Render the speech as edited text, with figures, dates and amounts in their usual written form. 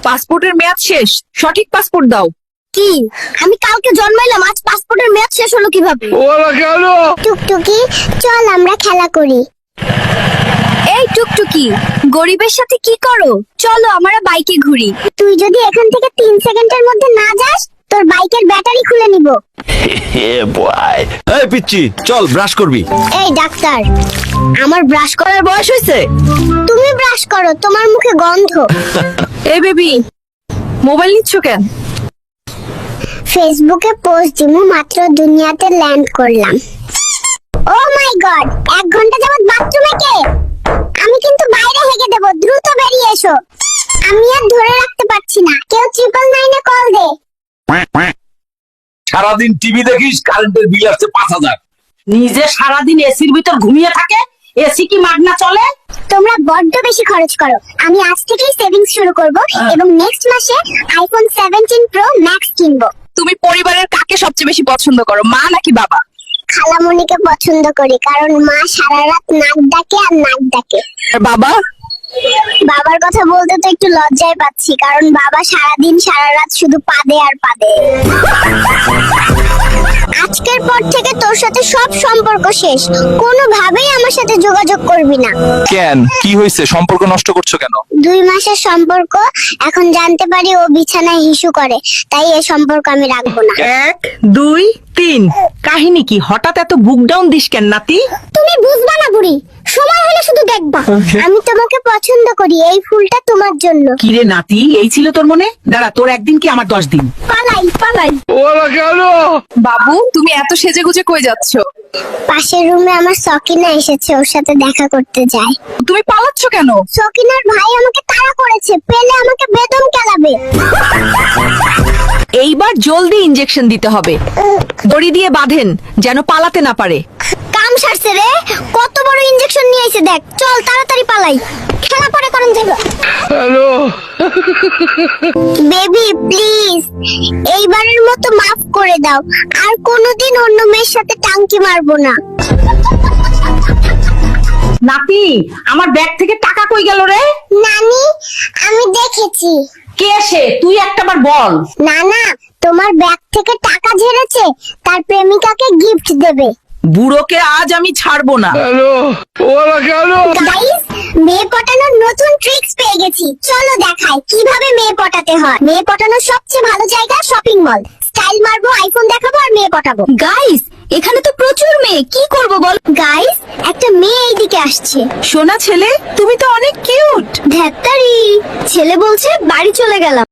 পাসপোর্টের মেয়াদ শেষ, সঠিক পাসপোর্ট দাও। কি, আমি কালকে জন্মাইলাম, আজ পাসপোর্টের মেয়াদ শেষ হলো কিভাবে? টুকটুকি, চল আমরা খেলা করি। এই টুকটুকি, গরিবের সাথে কি করো? চলো আমরা বাইকে ঘুরি। তুই যদি এখান থেকে 3 সেকেন্ডের মধ্যে না যাস, তোর বাইকের ব্যাটারি খুলে নিব। এই পিচ্চি, চল ব্রাশ করবি। এই ডাক্তার, আমার ব্রাশ করার বয়স হয়েছে। তুমি ব্রাশ করো, তোমার মুখে গন্ধ। এই বেবি, মোবাইল নিচ্ছ কেন? ফেসবুকে পোস্ট দিমু, মাত্র দুনিয়াতে ল্যান্ড করলাম। ও মাই গড, 1 ঘন্টা যাবত বাথরুমে কে? আমি কিন্তু বাইরে হেগে দেব, দ্রুত বেরিয়ে এসো। আমি আর ধরে রাখতে পারছি না, কেউ 999 এ কল দে। সারাদিন টিভি দেখিস, কারেন্টের বিল আসছে 5,000। নিজে সারাদিন এসির ভিতর ঘুমিয়ে থাকে, এসি কি মাগনা চলে? তোমরা বড্ড বেশি খরচ করো। আমি আজ থেকেই সেভিংস শুরু করব এবং নেক্সট মাসে আইফোন 17 প্রো ম্যাক্স কিনবো। তুমি পরিবারের কাকে সবচেয়ে বেশি পছন্দ করো, মা নাকি বাবা? খালামণিকে পছন্দ করি, কারণ মা সারা রাত নাক ডাকে আর নাক ডাকে। আর বাবা? বাবার কথা বলতে তো একটু লজ্জায় পাচ্ছি, কারণ বাবা সারাদিন সারা রাত শুধু পাদে আর পাদে। আজকের পর থেকে তোর সাথে সব সম্পর্ক শেষ, কোনোভাবেই আমার সাথে যোগাযোগ করবি না। কেন, কি হয়েছে? সম্পর্ক নষ্ট করছো কেন? 2 মাসের সম্পর্ক, এখন জানতে পারি ও বিছানায় হিসু করে, তাই এই সম্পর্ক আমি রাখবো না। 1 2 3, কাহিনী কি? হঠাৎ এত বুক ডাউন দিস কেন নাতি? তুমি বুঝবা না বুড়ি, সময় হলে শুধু দেখবা। আমি তোমাকে পছন্দ করি, এই ফুলটা তোমার জন্য। কি রে নাতি, এই ছিল তোর মনে? দাঁড়া, তোর একদিন কি আমার 10 দিন। পালাই পালাই। বাবু, তুমি এত সেজেগুজে কই যাচ্ছ? পাশের রুমে আমার সকিনা এসেছে, ওর সাথে দেখা করতে যাই। তুমি পালাচ্ছ কেন? সকিনার ভাই আমাকে তাড়া করেছে, পেলে আমাকে বেদম কেলাবে। এইবার জলদি ইনজেকশন দিতে হবে, দড়ি দিয়ে বাঁধেন যেন পালাতে না পারে। কাম সারছে রে, কত বড় ইনজেকশন নিয়ে এসে দেখ। চল তাড়াতাড়ি পালাই, খেলা পরে করন যাবে। হ্যালো বেবি, প্লিজ এইবারের মতো মাফ করে দাও, আর কোনোদিন অন্য মেয়ের সাথে টাঙ্কি মারবো না। নাতি, আমার ব্যাগ থেকে টাকা কই গেল রে? নানি, আমি দেখেছি। কে সে? তুই একটাবার বল। না না, তোমার ব্যাগ থেকে টাকা ঝেড়েছে, তার প্রেমিকাকে গিফট দেবে। বুড়োকে আজ আমি ছাড়বো না। গাইস, মেয়ে পটানোর নতুন ট্রিক্স পেয়ে গেছি, চলো দেখাই কিভাবে মেয়ে পটাতে হয়। মেয়ে পটানোর সবচেয়ে ভালো জায়গা শপিং মল। স্টাইল মারবো, আইফোন দেখাবো আর মেয়ে পটাবো। গাইস, এখানে তো প্রচুর মেয়ে, কি করব বল? গাইস, একটা মেয়ে এইদিকে আসছে। সোনা ছেলে, তুমি তো অনেক কিউট। ধ্যাত্তারি, ছেলে বলছে বাড়ি চলে গেলাম।